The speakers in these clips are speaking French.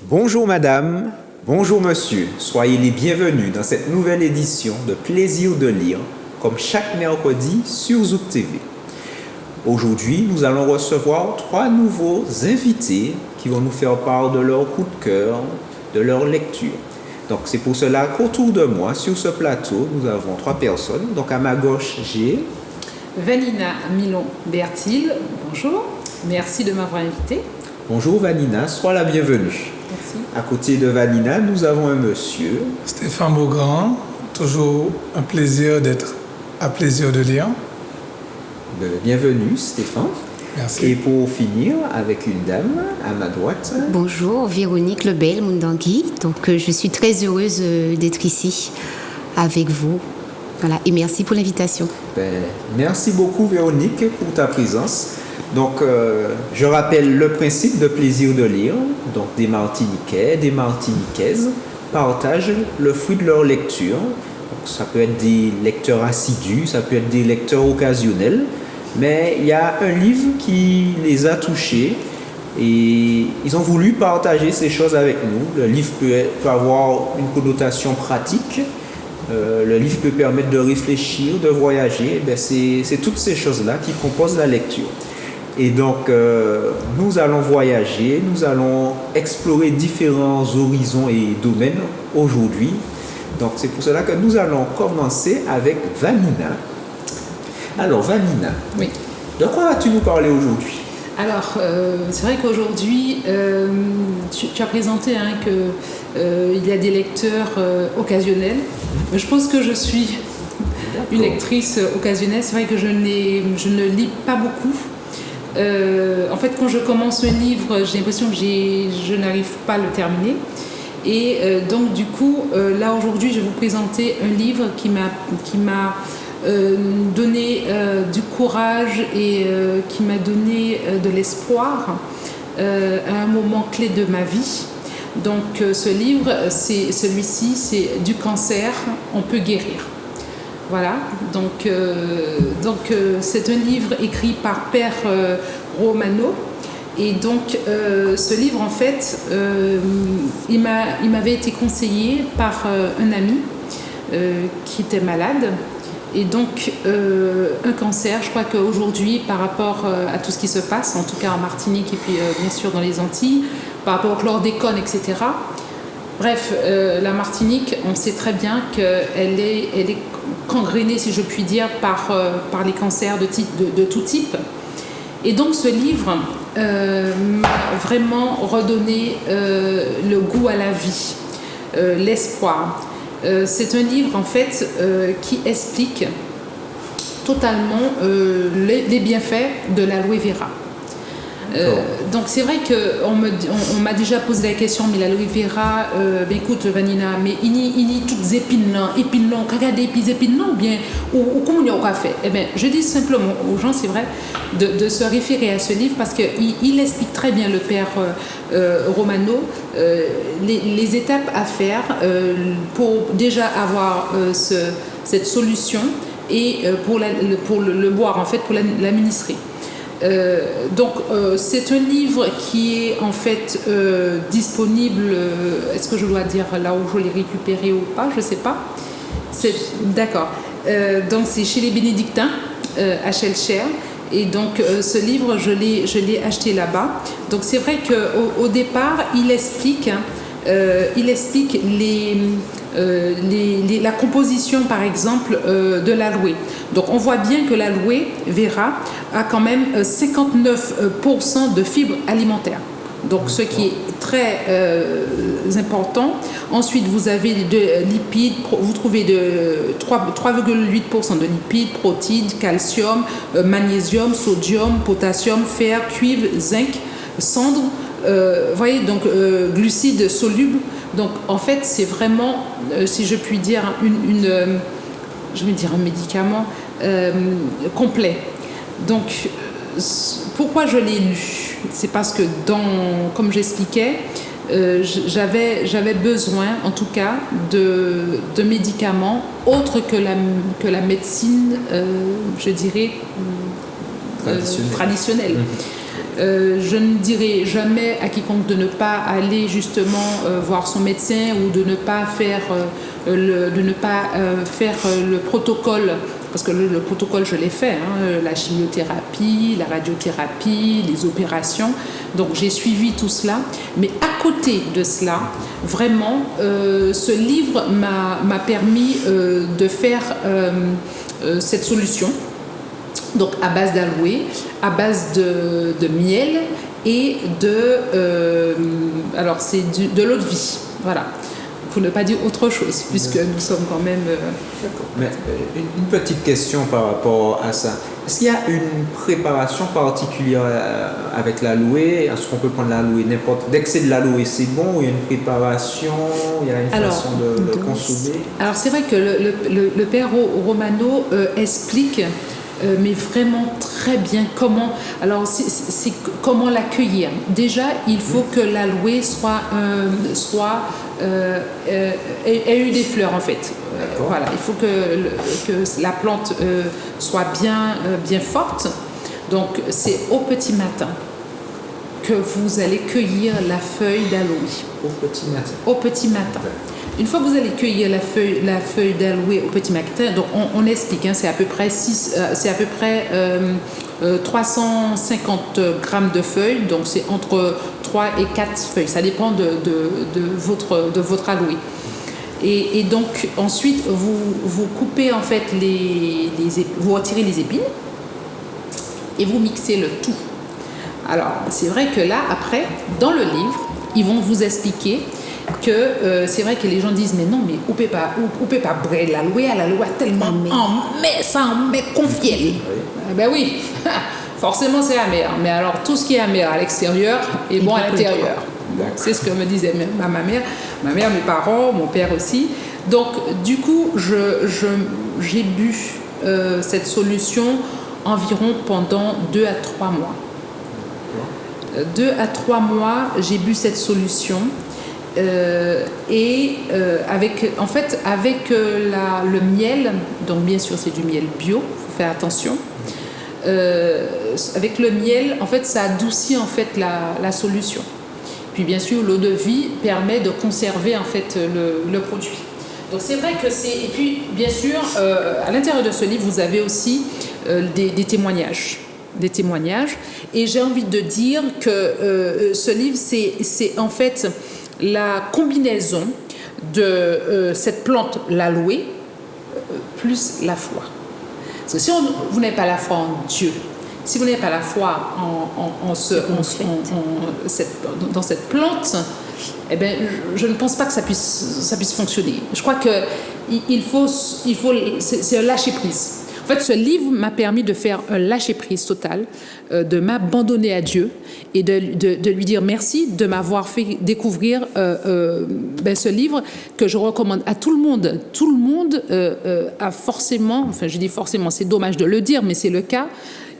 Bonjour madame, bonjour monsieur, soyez les bienvenus dans cette nouvelle édition de Plaisir de lire, comme chaque mercredi sur Zouk TV. Aujourd'hui, nous allons recevoir 3 nouveaux invités qui vont nous faire part de leur coup de cœur, de leur lecture. Donc c'est pour cela qu'autour de moi, sur ce plateau, nous avons 3 personnes. Donc à ma gauche, j'ai Vanina Milon-Bertil, bonjour, merci de m'avoir invité. Bonjour Vanina, sois la bienvenue. Merci. À côté de Vanina, nous avons un monsieur. Stéphane Beaugrand, toujours un plaisir d'être à Plaisir de lire. Bienvenue Stéphane. Merci. Et pour finir, avec une dame à ma droite. Bonjour, Véronique Lebel Mundangui. Donc, je suis très heureuse d'être ici avec vous. Voilà, et merci pour l'invitation. Merci beaucoup Véronique pour ta présence. Donc, je rappelle le principe de Plaisir de lire. Donc, des Martiniquais, des Martiniquaises partagent le fruit de leur lecture. Donc, ça peut être des lecteurs assidus, ça peut être des lecteurs occasionnels. Mais il y a un livre qui les a touchés et ils ont voulu partager ces choses avec nous. Le livre peut avoir une connotation pratique. Le livre peut permettre de réfléchir, de voyager. C'est toutes ces choses-là qui composent la lecture. Et donc, nous allons voyager, nous allons explorer différents horizons et domaines aujourd'hui. Donc, c'est pour cela que nous allons commencer avec Vanina. Alors, Vanina, Oui. De quoi vas-tu nous parler aujourd'hui? Alors, c'est vrai qu'aujourd'hui, tu as présenté qu'il y a des lecteurs occasionnels. Je pense que je suis une lectrice occasionnelle. C'est vrai que je ne lis pas beaucoup. En fait, quand je commence un livre, j'ai l'impression que je n'arrive pas à le terminer. Et donc, du coup, là, aujourd'hui, je vais vous présenter un livre qui m'a donné du courage et qui m'a donné de l'espoir à un moment clé de ma vie. Donc, ce livre, celui-ci, c'est Du cancer, on peut guérir. Voilà, donc c'est un livre écrit par Père Romano. Et donc, ce livre, en fait, il m'avait été conseillé par un ami qui était malade. Et donc, un cancer, je crois qu'aujourd'hui, par rapport à tout ce qui se passe, en tout cas en Martinique et puis bien sûr dans les Antilles, par rapport au chlordécone, etc., bref, la Martinique, on sait très bien qu'elle est gangrénée, si je puis dire, par les cancers de tout type. Et donc ce livre m'a vraiment redonné le goût à la vie, l'espoir. C'est un livre en fait qui explique totalement les bienfaits de l'aloe vera. Donc c'est vrai qu'on m'a déjà posé la question, mais l'aloe vera, écoute Vanina, mais il y a toutes les épines là, regarde des épines là, ou bien, ou comment on a fait? Eh bien, je dis simplement aux gens, c'est vrai, de se référer à ce livre parce qu'il explique très bien, le père Romano, les étapes à faire pour déjà avoir cette solution et pour le boire, en fait, pour l'administrer. Donc c'est un livre qui est en fait disponible, est-ce que je dois dire là où je l'ai récupéré ou pas, je ne sais pas. D'accord. Donc c'est chez les Bénédictins à Shellshare. Et donc ce livre, je l'ai acheté là-bas. Donc c'est vrai qu'au départ, il explique la composition, par exemple, de l'aloe. Donc, on voit bien que l'aloe vera a quand même 59% de fibres alimentaires. Donc, ce qui est très important. Ensuite, vous avez de lipides, vous trouvez 3,8% de lipides, protides, calcium, magnésium, sodium, potassium, fer, cuivre, zinc, cendre. Voyez, donc glucides solubles. Donc en fait c'est vraiment, si je puis dire, je vais dire un médicament complet. Donc pourquoi je l'ai lu? C'est parce que comme j'expliquais, j'avais besoin, en tout cas, de médicaments autres que la médecine, je dirais, traditionnelle. Je ne dirais jamais à quiconque de ne pas aller justement voir son médecin ou de ne pas faire le protocole, parce que le protocole je l'ai fait, la chimiothérapie, la radiothérapie, les opérations, donc j'ai suivi tout cela, mais à côté de cela, vraiment, ce livre m'a permis de faire cette solution. Donc à base d'aloe, à base de miel et alors c'est de l'eau de vie, voilà. Pour ne pas dire autre chose, puisque nous sommes quand même... D'accord. Mais une petite question par rapport à ça. Est-ce qu'il y a une préparation particulière avec l'aloe? Est-ce qu'on peut prendre l'aloe n'importe... Dès que c'est de l'aloe, c'est bon? Ou il y a une préparation? Il y a une façon de consommer? Alors c'est vrai que le père Romano explique... mais vraiment très bien comment. Alors, c'est comment l'accueillir. Déjà, il faut que l'aloe ait eu des fleurs en fait. Voilà, il faut que la plante soit bien forte. Donc, c'est au petit matin que vous allez cueillir la feuille d'aloe. Au petit matin. Au petit matin. Une fois que vous allez cueillir la feuille d'aloe au petit matin, donc on explique, c'est à peu près 350 grammes de feuilles, donc c'est entre 3 et 4 feuilles, ça dépend de votre aloe. Et donc ensuite vous coupez en fait vous retirez les épines et vous mixez le tout. Alors c'est vrai que là après dans le livre ils vont vous expliquer que c'est vrai que les gens disent mais non mais ou peut pas brûler l'aloe tellement ça en met confiel. Ben oui, forcément c'est amer, mais alors tout ce qui est amer à l'extérieur est bon à l'intérieur. Donc c'est ce que me disait ma mère, mes parents, mon père aussi. Donc du coup j'ai bu cette solution environ pendant 2 à 3 mois. 2 à 3 mois j'ai bu cette solution. Avec le miel, donc bien sûr c'est du miel bio, faut faire attention. Avec le miel, en fait, ça adoucit en fait la solution. Puis bien sûr, l'eau de vie permet de conserver en fait le produit. Donc c'est vrai que et puis bien sûr, à l'intérieur de ce livre, vous avez aussi des témoignages. Et j'ai envie de dire que ce livre, c'est en fait la combinaison de cette plante, l'aloe, plus la foi. Parce que si vous n'avez pas la foi en Dieu, si vous n'avez pas la foi dans cette plante, eh bien, je ne pense pas que ça puisse fonctionner. Je crois que c'est un lâcher-prise. En fait, ce livre m'a permis de faire un lâcher-prise total, de m'abandonner à Dieu et de lui dire merci de m'avoir fait découvrir ce livre que je recommande à tout le monde. Tout le monde a forcément, enfin je dis forcément, c'est dommage de le dire, mais c'est le cas,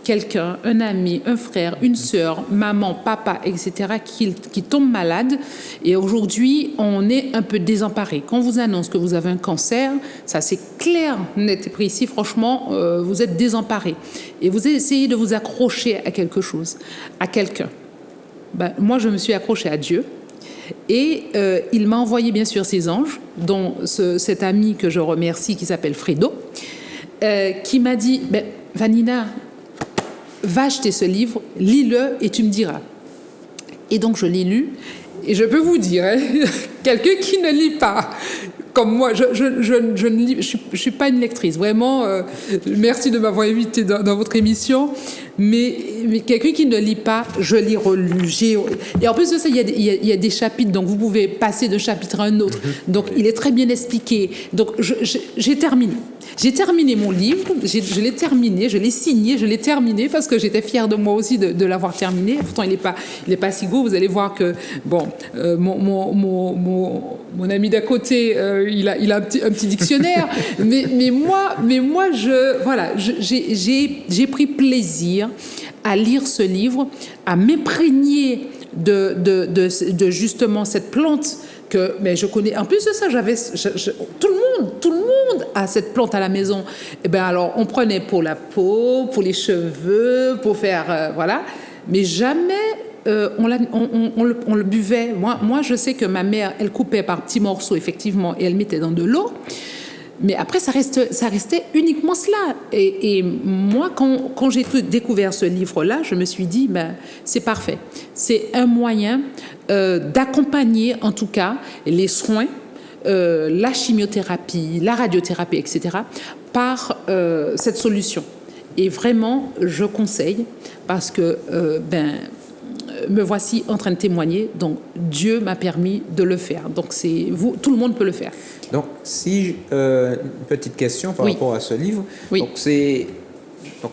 quelqu'un, un ami, un frère, une sœur, maman, papa, etc., qui tombe malade. Et aujourd'hui, on est un peu désemparé. Quand on vous annonce que vous avez un cancer, ça c'est clair, net et précis, franchement, vous êtes désemparé. Et vous essayez de vous accrocher à quelque chose, à quelqu'un. Moi, je me suis accrochée à Dieu. Et il m'a envoyé bien sûr ses anges, dont cet ami que je remercie, qui s'appelle Fredo, qui m'a dit « Vanina, va acheter ce livre, lis-le et tu me diras. » Et donc je l'ai lu et je peux vous dire, quelqu'un qui ne lit pas, comme moi, je suis pas une lectrice, vraiment, merci de m'avoir invité dans votre émission, mais quelqu'un qui ne lit pas, je l'ai relu. Et en plus de ça, il y a des chapitres, donc vous pouvez passer d'un chapitre à un autre. Donc il est très bien expliqué. Donc j'ai terminé. J'ai terminé mon livre, je l'ai terminé, je l'ai signé, je l'ai terminé parce que j'étais fière de moi aussi de l'avoir terminé. Pourtant, il n'est pas si gros. Vous allez voir que, bon, mon ami d'à côté, il a un petit dictionnaire. mais moi, j'ai pris plaisir à lire ce livre, à m'imprégner de justement cette plante que, mais je connais. En plus de ça, tout le monde a cette plante à la maison. Et ben alors, on prenait pour la peau, pour les cheveux, pour faire voilà, mais jamais on le buvait. Moi, je sais que ma mère, elle coupait par petits morceaux effectivement et elle mettait dans de l'eau. Mais après, ça restait uniquement cela. Et moi, quand j'ai découvert ce livre-là, je me suis dit, ben, c'est parfait. C'est un moyen d'accompagner, en tout cas, les soins, la chimiothérapie, la radiothérapie, etc., par cette solution. Et vraiment, je conseille, parce que, me voici en train de témoigner, donc Dieu m'a permis de le faire. Donc tout le monde peut le faire. Donc, une petite question par rapport à ce livre. Oui. Donc,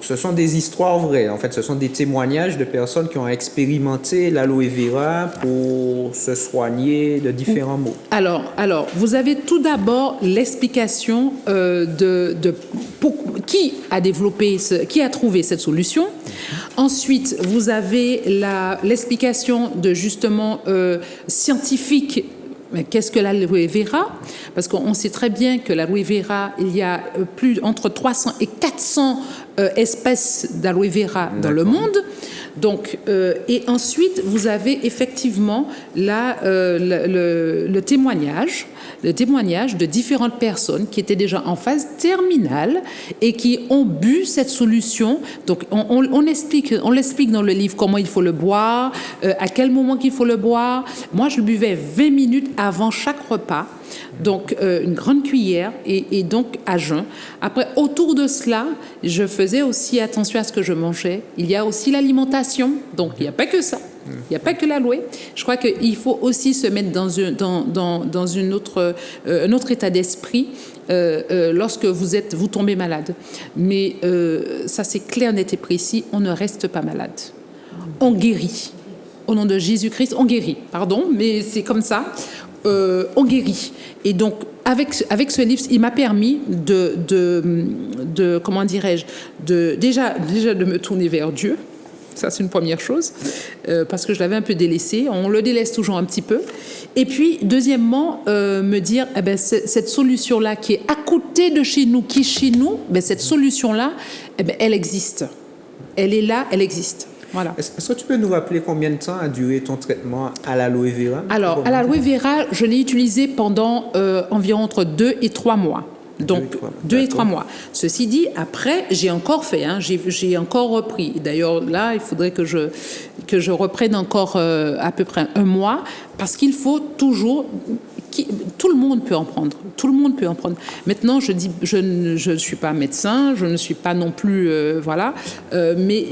ce sont des histoires vraies. En fait, ce sont des témoignages de personnes qui ont expérimenté l'aloe vera pour se soigner de différents maux. Alors, vous avez tout d'abord l'explication qui a trouvé cette solution. Ensuite, vous avez l'explication de justement scientifique. Mais qu'est-ce que l'aloe vera? Parce qu'on sait très bien que l'aloe vera, il y a entre 300 et 400 espèces d'aloe vera dans le monde. Donc, et ensuite, vous avez effectivement le témoignage de différentes personnes qui étaient déjà en phase terminale et qui ont bu cette solution. Donc, on l'explique dans le livre comment il faut le boire, à quel moment qu'il faut le boire. Moi, je le buvais 20 minutes avant chaque repas. Donc, une grande cuillère et donc à jeun. Après, autour de cela, je faisais aussi attention à ce que je mangeais. Il y a aussi l'alimentation. Donc, il n'y a pas que ça. Il n'y a pas que l'aloe. Je crois qu'il faut aussi se mettre dans un autre état d'esprit lorsque vous tombez malade. Mais ça, c'est clair, net et précis. On ne reste pas malade. On guérit. Au nom de Jésus-Christ, on guérit. Pardon, mais c'est comme ça. On guérit. Et donc, avec ce livre, il m'a permis comment dirais-je, déjà de me tourner vers Dieu. Ça, c'est une première chose, parce que je l'avais un peu délaissé. On le délaisse toujours un petit peu. Et puis, deuxièmement, me dire, cette solution-là qui est à côté de chez nous, qui est chez nous, cette solution-là, elle existe. Elle est là, elle existe. Voilà. Est-ce que tu peux nous rappeler combien de temps a duré ton traitement à l'aloe vera? Alors, à l'aloe vera, je l'ai utilisé pendant environ entre 2 et 3 mois. Donc, 2 et 3 mois. Ceci dit, après, j'ai encore fait, j'ai encore repris. D'ailleurs, là, il faudrait que je reprenne encore à peu près 1 mois, parce qu'il faut toujours... Tout le monde peut en prendre. Tout le monde peut en prendre. Maintenant, je ne suis pas médecin, je ne suis pas non plus... voilà. Mais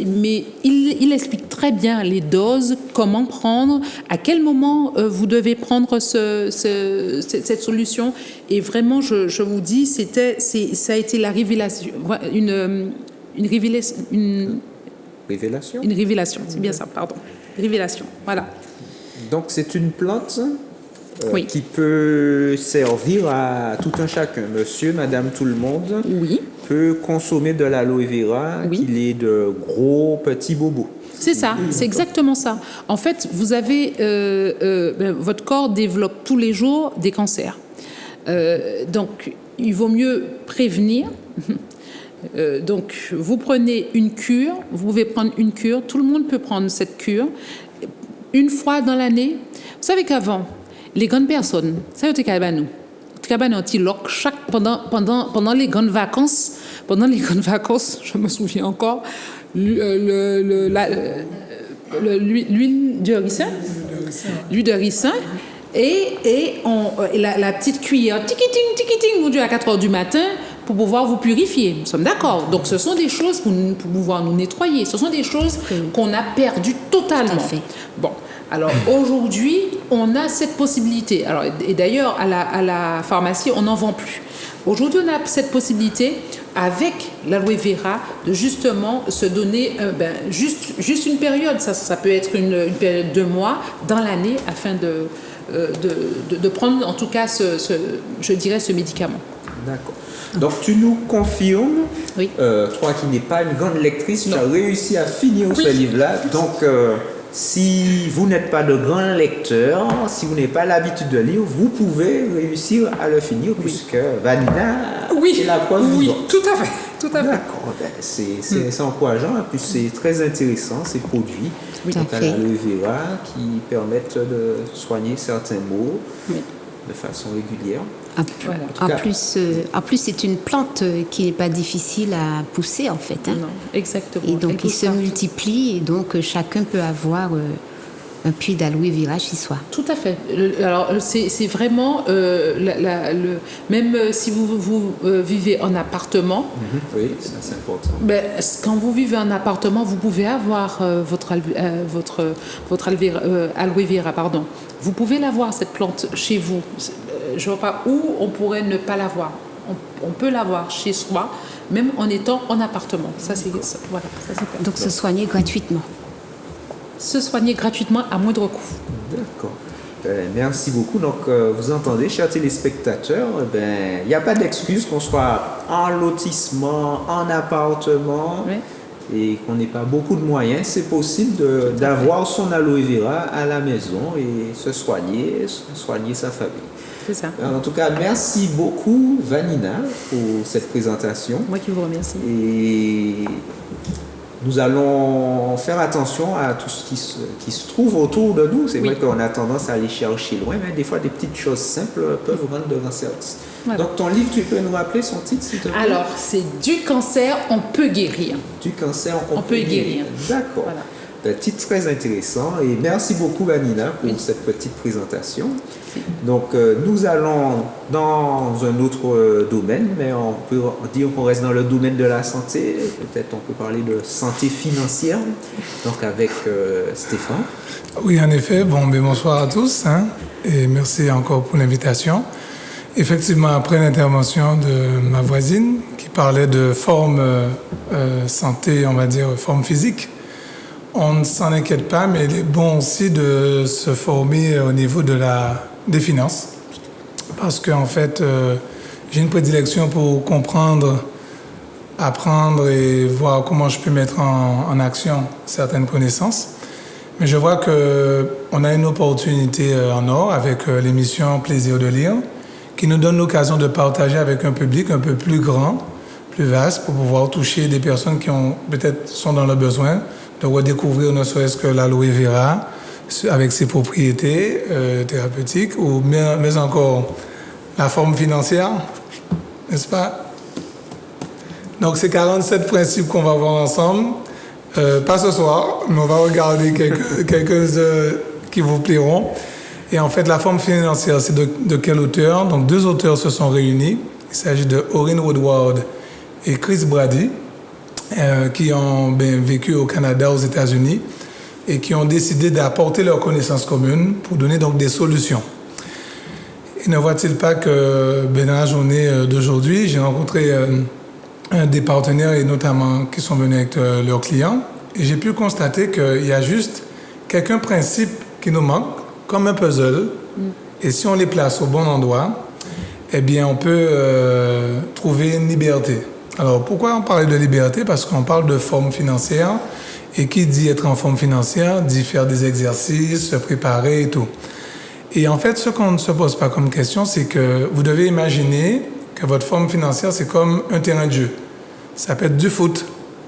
il explique très bien les doses, comment prendre, à quel moment vous devez prendre cette solution. Et vraiment, je vous dis, ça a été la révélation. Une révélation, c'est bien ça, pardon. Révélation, voilà. Donc, c'est une plante... oui. qui peut servir à tout un chacun. Monsieur, madame, tout le monde peut consommer de l'aloe vera, qu'il ait de gros petits bobos. C'est ça, c'est exactement ça. En fait, vous avez... votre corps développe tous les jours des cancers. Donc, il vaut mieux prévenir. Donc, vous prenez une cure, vous pouvez prendre une cure, tout le monde peut prendre cette cure une fois dans l'année. Vous savez qu'avant, les grandes personnes, ça y est, pendant les grandes vacances, je me souviens encore, l'huile de ricin, et la petite cuillère, tiki-ting, mon Dieu, à 4 heures du matin, pour pouvoir vous purifier. Nous sommes d'accord. Donc, ce sont des choses pour pouvoir nous nettoyer. Ce sont des choses qu'on a perdues totalement. Tout à fait. Bon. Alors aujourd'hui, on a cette possibilité. Alors, et d'ailleurs, à la pharmacie, on n'en vend plus. Aujourd'hui, on a cette possibilité, avec l'aloe vera, de justement se donner juste une période. Ça peut être une période de mois dans l'année, afin de prendre en tout cas ce médicament. D'accord. Donc tu nous confirmes, toi qui n'es pas une grande lectrice, tu as réussi à finir ce livre-là. Donc si vous n'êtes pas de grand lecteur, si vous n'avez pas l'habitude de lire, vous pouvez réussir à le finir, puisque Vanina est la preuve vivante. Tout à fait. D'accord, c'est encourageant, en plus c'est très intéressant, ces produits, donc à l'aloe vera, qui permettent de soigner certains maux de façon régulière. En plus, c'est une plante qui n'est pas difficile à pousser, en fait. Hein. Non, exactement. Et donc, il se multiplie, et donc chacun peut avoir un puits d'aloe vera chez soi. Tout à fait. Alors, c'est vraiment, même si vous vivez en appartement, oui, ça c'est important. Ben, quand vous vivez en appartement, vous pouvez avoir votre aloe vera, pardon. Vous pouvez l'avoir, cette plante, chez vous. Je ne vois pas où on pourrait ne pas l'avoir. On peut l'avoir chez soi, même en étant en appartement. Ça, c'est donc, se soigner gratuitement. Se soigner gratuitement à moindre coût. D'accord. Merci beaucoup. Donc, vous entendez, chers téléspectateurs, il n'y a pas d'excuse qu'on soit en lotissement, en appartement et qu'on n'ait pas beaucoup de moyens. C'est possible d'avoir son aloe vera à la maison et se soigner sa famille. C'est ça. En tout cas, merci beaucoup, Vanina, pour cette présentation. Moi qui vous remercie. Et nous allons faire attention à tout ce qui se trouve autour de nous. C'est vrai qu'on a tendance à aller chercher loin, mais des fois, des petites choses simples peuvent rendre de grands services. Voilà. Donc, ton livre, tu peux nous rappeler son titre, s'il te plaît? Alors, c'est Du cancer, on peut guérir. Du cancer, on peut guérir. D'accord. Voilà. Un titre très intéressant. Et merci beaucoup, Vanina, pour cette petite présentation. Donc, nous allons dans un autre domaine, mais on peut dire qu'on reste dans le domaine de la santé. Peut-être on peut parler de santé financière, donc avec Stéphane. Oui, en effet. Bonsoir à tous, et merci encore pour l'invitation. Effectivement, après l'intervention de ma voisine qui parlait de forme santé, on va dire forme physique, on ne s'en inquiète pas, mais il est bon aussi de se former au niveau des finances. Parce qu'en fait, j'ai une prédilection pour comprendre, apprendre et voir comment je peux mettre en action certaines connaissances. Mais je vois qu'on a une opportunité en or avec l'émission Plaisir de lire, qui nous donne l'occasion de partager avec un public un peu plus grand, plus vaste, pour pouvoir toucher des personnes qui peut-être sont dans le besoin de redécouvrir ne serait-ce que l'aloe vera avec ses propriétés thérapeutiques, ou mais encore la forme financière, n'est-ce pas? Donc, c'est 47 principes qu'on va voir ensemble. Pas ce soir, mais on va regarder quelques qui vous plairont. Et en fait, la forme financière, c'est de quel auteur? Donc, 2 auteurs se sont réunis. Il s'agit de Orrin Woodward et Chris Brady, qui ont vécu au Canada, aux États-Unis, et qui ont décidé d'apporter leurs connaissances communes pour donner donc des solutions. Et ne voit-il pas que dans la journée d'aujourd'hui, j'ai rencontré des partenaires, et notamment qui sont venus avec leurs clients, et j'ai pu constater qu'il y a juste quelques principes qui nous manquent, comme un puzzle, et si on les place au bon endroit, eh bien, on peut trouver une liberté. Alors, pourquoi on parle de liberté? Parce qu'on parle de forme financière, et qui dit être en forme financière dit faire des exercices, se préparer et tout. Et en fait, ce qu'on ne se pose pas comme question, c'est que vous devez imaginer que votre forme financière, c'est comme un terrain de jeu. Ça peut être du foot,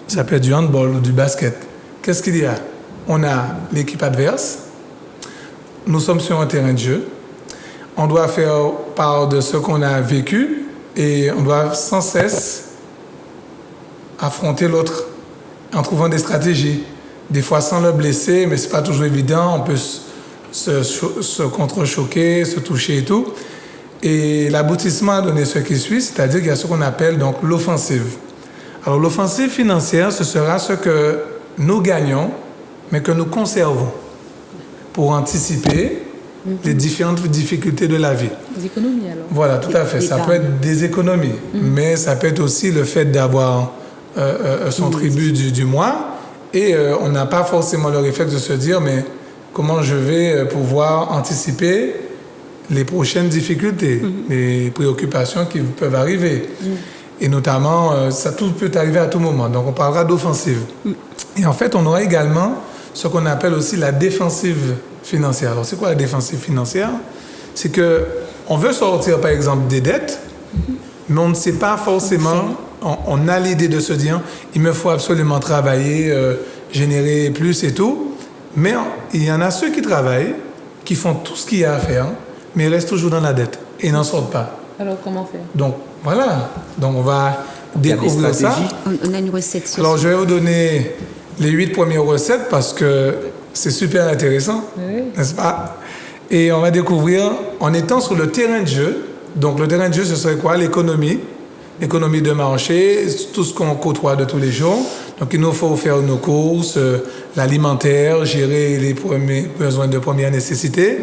ça peut être du handball ou du basket. Qu'est-ce qu'il y a? On a l'équipe adverse, nous sommes sur un terrain de jeu, on doit faire part de ce qu'on a vécu et on doit sans cesse affronter l'autre en trouvant des stratégies. Des fois sans le blesser, mais c'est pas toujours évident, on peut se contre-choquer, se toucher et tout. Et l'aboutissement a donné ce qui suit, c'est-à-dire qu'il y a ce qu'on appelle donc l'offensive. Alors l'offensive financière, ce sera ce que nous gagnons, mais que nous conservons pour anticiper les différentes difficultés de la vie. Des économies alors? Voilà, tout à fait. Ça peut être des économies, mais ça peut être aussi le fait d'avoir son tribut du mois, et on n'a pas forcément le réflexe de se dire mais comment je vais pouvoir anticiper les prochaines difficultés, les préoccupations qui peuvent arriver. Et notamment, ça tout peut arriver à tout moment. Donc on parlera d'offensive. Et en fait, on aura également ce qu'on appelle aussi la défensive financière. Alors, c'est quoi la défensive financière? C'est que on veut sortir, par exemple, des dettes, mais on ne sait pas forcément, on a l'idée de se dire, il me faut absolument travailler, générer plus et tout, mais il y en a ceux qui travaillent, qui font tout ce qu'il y a à faire, mais ils restent toujours dans la dette et n'en sortent pas. Alors, comment faire? Donc, voilà. Donc, on va découvrir ça. On a une recette sur Alors, ça. je vais vous donner les 8 premières recettes parce que c'est super intéressant, n'est-ce pas? Et on va découvrir en étant sur le terrain de jeu. Donc, le terrain de jeu, ce serait quoi? L'économie de marché, tout ce qu'on côtoie de tous les jours. Donc, il nous faut faire nos courses, l'alimentaire, gérer les besoins de première nécessité.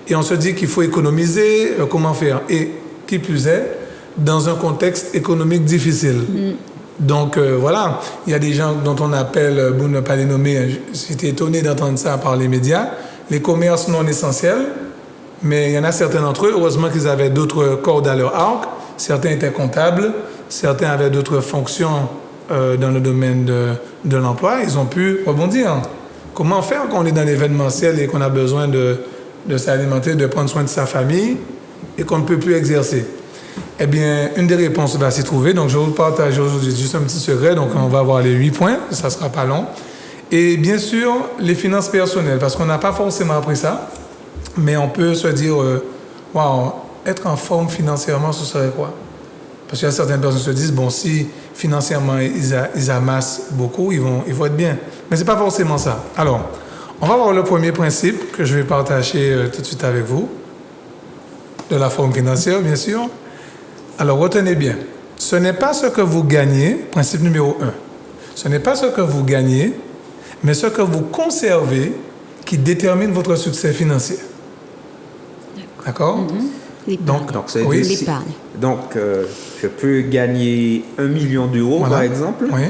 Et on se dit qu'il faut économiser, comment faire? Et qui plus est, dans un contexte économique difficile. Donc, voilà, il y a des gens dont on appelle, pour ne pas les nommer, j'étais étonné d'entendre ça par les médias, les commerces non essentiels, mais il y en a certains d'entre eux, heureusement qu'ils avaient d'autres cordes à leur arc. Certains étaient comptables, certains avaient d'autres fonctions dans le domaine de l'emploi. Ils ont pu rebondir. Comment faire quand on est dans l'événementiel et qu'on a besoin de s'alimenter, de prendre soin de sa famille et qu'on ne peut plus exercer? Eh bien, une des réponses va s'y trouver. Donc, je vais vous partager aujourd'hui juste un petit secret. Donc, on va avoir les 8 points. Ça ne sera pas long. Et bien sûr, les finances personnelles, parce qu'on n'a pas forcément appris ça. Mais on peut se dire, waouh, être en forme financièrement, ce serait quoi? Parce qu'il y a certaines personnes qui se disent, bon, si financièrement ils amassent beaucoup, ils vont être bien. Mais ce n'est pas forcément ça. Alors, on va voir le premier principe que je vais partager tout de suite avec vous, de la forme financière, bien sûr. Alors, retenez bien, ce n'est pas ce que vous gagnez, principe numéro 1, ce n'est pas ce que vous gagnez, mais ce que vous conservez qui détermine votre succès financier. D'accord? L'épargne. Oui. L'épargne. Donc, je peux gagner 1 million d'euros, Voilà. par exemple, Oui.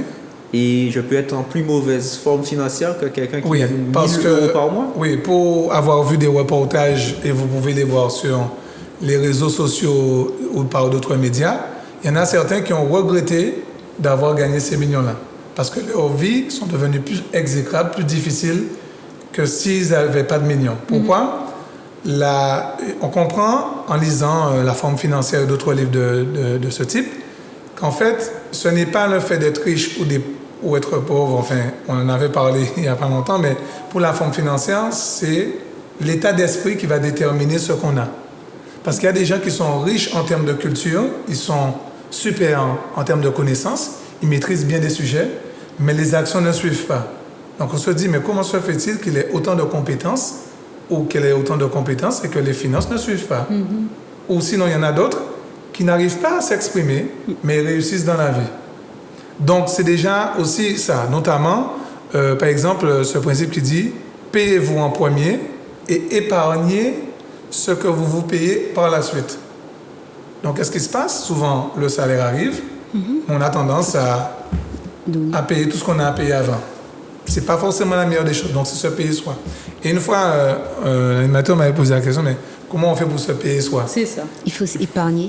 et je peux être en plus mauvaise forme financière que quelqu'un qui Oui, gagne 1 parce 000 euros que, par mois. oui, pour avoir vu des reportages, et vous pouvez les voir sur les réseaux sociaux ou par d'autres médias, il y en a certains qui ont regretté d'avoir gagné ces millions-là. Parce que leurs vies sont devenues plus exécrables, plus difficiles que s'ils n'avaient pas de millions. Pourquoi? On comprend en lisant La forme financière et d'autres livres de ce type qu'en fait, ce n'est pas le fait d'être riche ou être pauvre, enfin, on en avait parlé il n'y a pas longtemps, mais pour la forme financière, c'est l'état d'esprit qui va déterminer ce qu'on a. Parce qu'il y a des gens qui sont riches en termes de culture, ils sont super en termes de connaissances, ils maîtrisent bien des sujets, mais les actions ne suivent pas. Donc on se dit, mais comment se fait-il qu'il ait autant de compétences ou qu'elle ait autant de compétences et que les finances ne suivent pas? Ou sinon, il y en a d'autres qui n'arrivent pas à s'exprimer, mais réussissent dans la vie. Donc c'est déjà aussi ça, notamment, par exemple, ce principe qui dit, payez-vous en premier et épargnez ce que vous vous payez par la suite. Donc qu'est-ce qui se passe? Souvent, le salaire arrive, on a tendance à payer tout ce qu'on a à payer avant. C'est pas forcément la meilleure des choses, donc c'est se payer soi. Et une fois, l'animateur m'avait posé la question, mais comment on fait pour se payer soi? C'est ça. Il faut épargner.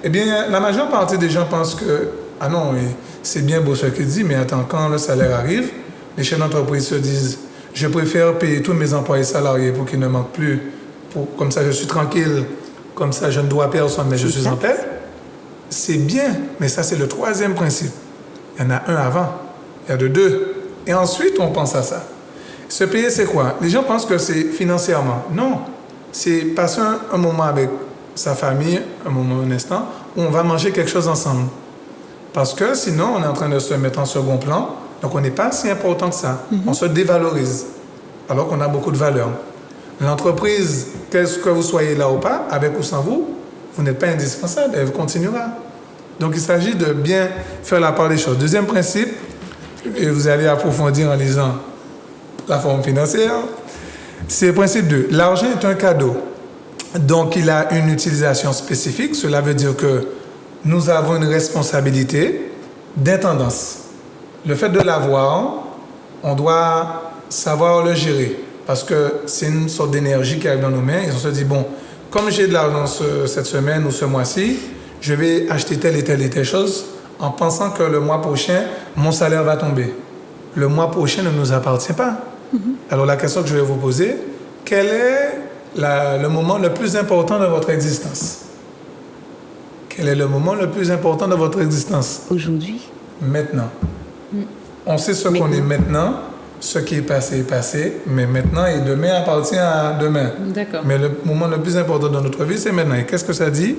Eh bien, la majeure partie des gens pensent que, ah non, c'est bien beau ce qu'il dit, mais attends, quand le salaire arrive, les chefs d'entreprise se disent, je préfère payer tous mes employés salariés pour qu'ils ne manquent plus, comme ça je suis tranquille, comme ça je ne dois personne, mais je suis en paix. C'est bien, mais ça c'est le troisième principe. Il y en a un avant, il y a deux. Et ensuite, on pense à ça. Se payer, c'est quoi? Les gens pensent que c'est financièrement. Non. C'est passer un moment avec sa famille, un instant, où on va manger quelque chose ensemble. Parce que sinon, on est en train de se mettre en second plan. Donc, on n'est pas si important que ça. On se dévalorise, alors qu'on a beaucoup de valeur. L'entreprise, qu'est-ce que vous soyez là ou pas, avec ou sans vous, vous n'êtes pas indispensable, elle continuera. Donc, il s'agit de bien faire la part des choses. Deuxième principe, et vous allez approfondir en lisant La forme financière, c'est le principe 2. L'argent est un cadeau. Donc, il a une utilisation spécifique. Cela veut dire que nous avons une responsabilité d'intendance. Le fait de l'avoir, on doit savoir le gérer. Parce que c'est une sorte d'énergie qui arrive dans nos mains. Et on se dit, bon, comme j'ai de l'argent cette semaine ou ce mois-ci, je vais acheter telle et telle chose en pensant que le mois prochain, mon salaire va tomber. Le mois prochain ne nous appartient pas. Alors la question que je vais vous poser, quel est le moment le plus important de votre existence? Quel est le moment le plus important de votre existence? Aujourd'hui. Maintenant. On sait ce qu'on est maintenant, ce qui est passé, mais maintenant et demain appartient à demain. D'accord. Mais le moment le plus important de notre vie, c'est maintenant. Et qu'est-ce que ça dit?